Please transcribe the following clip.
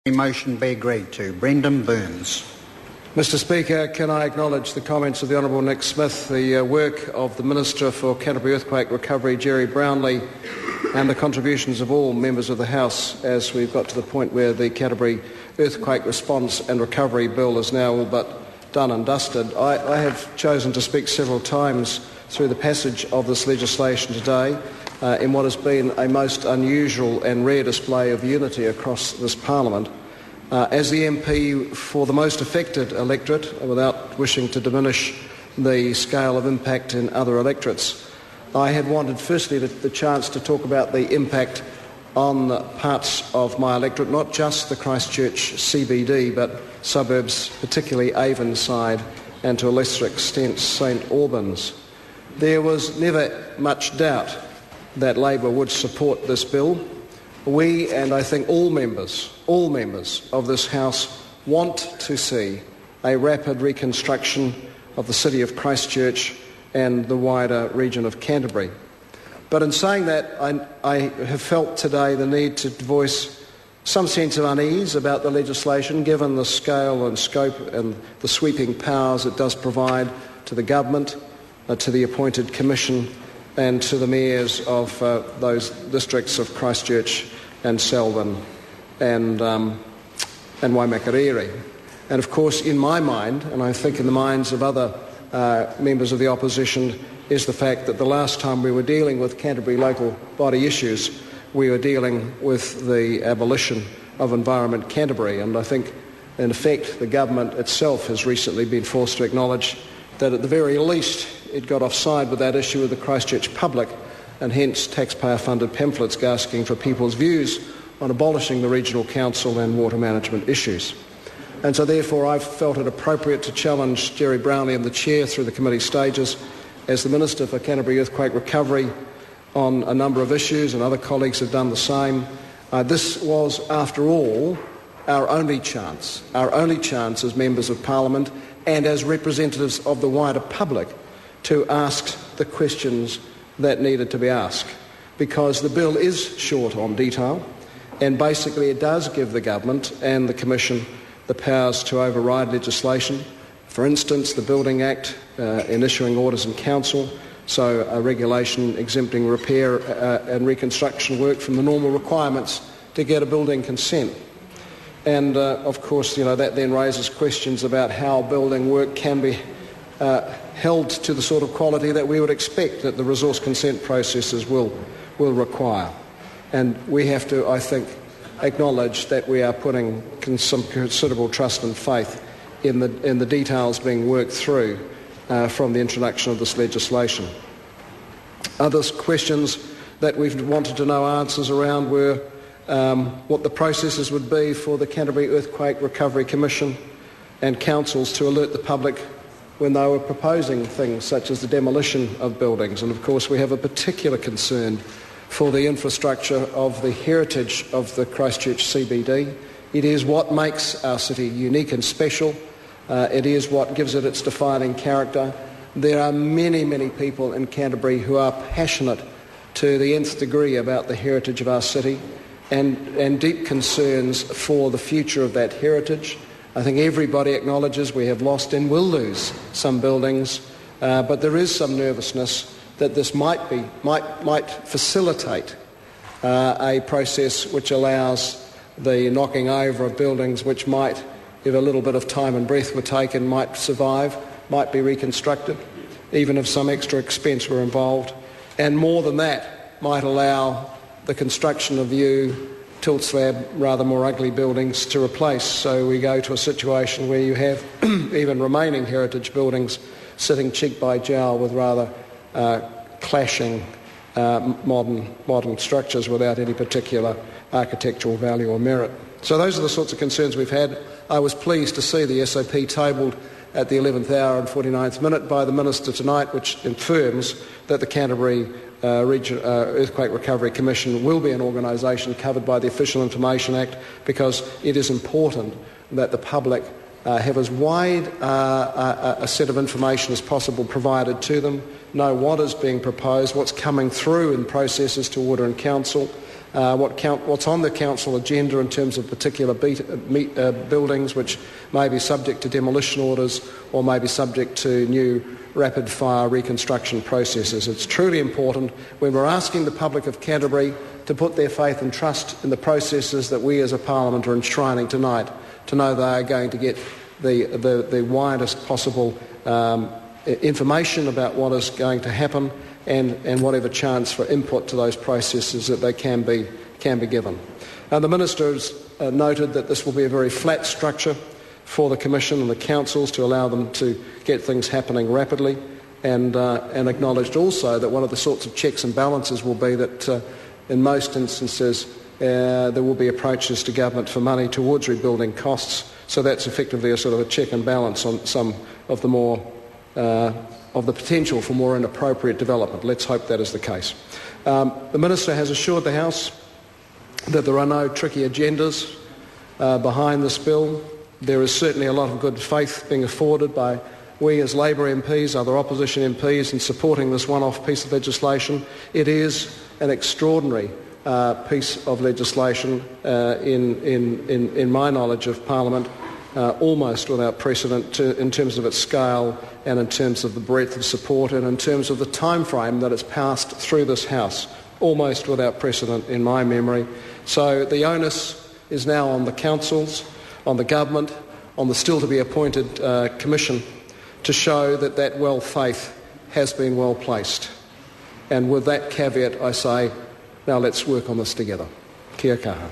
The motion be agreed to. Brendan Burns. Mr Speaker, can I acknowledge the comments of the Honourable Nick Smith, the work of the Minister for Canterbury Earthquake Recovery, Jerry Brownlee, and the contributions of all members of the House as we've got to the point where the Canterbury Earthquake Response and Recovery Bill is now all but done and dusted. I have chosen to speak several times through the passage of this legislation today in what has been a most unusual and rare display of unity across this Parliament. As the MP for the most affected electorate, without wishing to diminish the scale of impact in other electorates, I had wanted firstly the chance to talk about the impact on parts of my electorate, not just the Christchurch CBD, but suburbs, particularly Avonside and to a lesser extent St Albans. There was never much doubt that Labor would support this bill. We, and I think all members of this House, want to see a rapid reconstruction of the city of Christchurch and the wider region of Canterbury. But in saying that, I have felt today the need to voice some sense of unease about the legislation, given the scale and scope and the sweeping powers it does provide to the government, to the appointed commission, and to the mayors of those districts of Christchurch and Selwyn and Waimakariri. And of course, in my mind, and I think in the minds of other members of the opposition, is the fact that the last time we were dealing with Canterbury local body issues, we were dealing with the abolition of Environment Canterbury. And I think, in effect, the government itself has recently been forced to acknowledge that at the very least it got offside with that issue with the Christchurch public, and hence taxpayer-funded pamphlets asking for people's views on abolishing the regional council and water management issues. And so therefore I've felt it appropriate to challenge Jerry Brownlee and the Chair through the committee stages as the Minister for Canterbury Earthquake Recovery on a number of issues, and other colleagues have done the same. This was, after all, our only chance as members of Parliament and as representatives of the wider public to ask the questions that needed to be asked, because the bill is short on detail, and basically it does give the government and the Commission the powers to override legislation. For instance, the Building Act in issuing orders in council, so a regulation exempting repair and reconstruction work from the normal requirements to get a building consent. And of course, that then raises questions about how building work can be held to the sort of quality that we would expect that the resource consent processes will require. And we have to, I think, acknowledge that we are putting some considerable trust and faith in the details being worked through from the introduction of this legislation. Other questions that we've wanted to know answers around were what the processes would be for the Canterbury Earthquake Recovery Commission and councils to alert the public when they were proposing things such as the demolition of buildings. And of course we have a particular concern for the infrastructure of the heritage of the Christchurch CBD. It is what makes our city unique and special. It is what gives it its defining character. There are many, many people in Canterbury who are passionate to the nth degree about the heritage of our city and deep concerns for the future of that heritage. I think everybody acknowledges we have lost and will lose some buildings, but there is some nervousness that this might facilitate a process which allows the knocking over of buildings which might, if a little bit of time and breath were taken, might survive, might be reconstructed, even if some extra expense were involved. And more than that, might allow the construction of new tilt slab, rather more ugly buildings to replace. So we go to a situation where you have even remaining heritage buildings sitting cheek by jowl with rather clashing modern structures without any particular architectural value or merit. So those are the sorts of concerns we've had. I was pleased to see the SOP tabled at the 11th hour and 49th minute by the Minister tonight, which confirms that the Canterbury Earthquake Recovery Commission will be an organisation covered by the Official Information Act, because it is important that the public have as wide a set of information as possible provided to them, know what is being proposed, what's coming through in processes to Order and Council, what's on the council agenda in terms of particular buildings which may be subject to demolition orders or may be subject to new rapid-fire reconstruction processes. It's truly important when we're asking the public of Canterbury to put their faith and trust in the processes that we as a Parliament are enshrining tonight, to know they are going to get the widest possible information about what is going to happen and whatever chance for input to those processes that they can be given. The Minister has noted that this will be a very flat structure for the Commission and the councils to allow them to get things happening rapidly, and acknowledged also that one of the sorts of checks and balances will be that in most instances there will be approaches to government for money towards rebuilding costs, so that's effectively a sort of a check and balance on some of the more of the potential for more inappropriate development. Let's hope that is the case. The Minister has assured the House that there are no tricky agendas behind this bill. There is certainly a lot of good faith being afforded by we as Labour MPs, other opposition MPs, in supporting this one-off piece of legislation. It is an extraordinary piece of legislation in my knowledge of Parliament, almost without precedent in terms of its scale and in terms of the breadth of support and in terms of the time frame that it's passed through this House, almost without precedent in my memory. So the onus is now on the councils, on the government, on the still-to-be-appointed Commission to show that that well faith has been well placed. And with that caveat, I say, now let's work on this together. Kia kaha.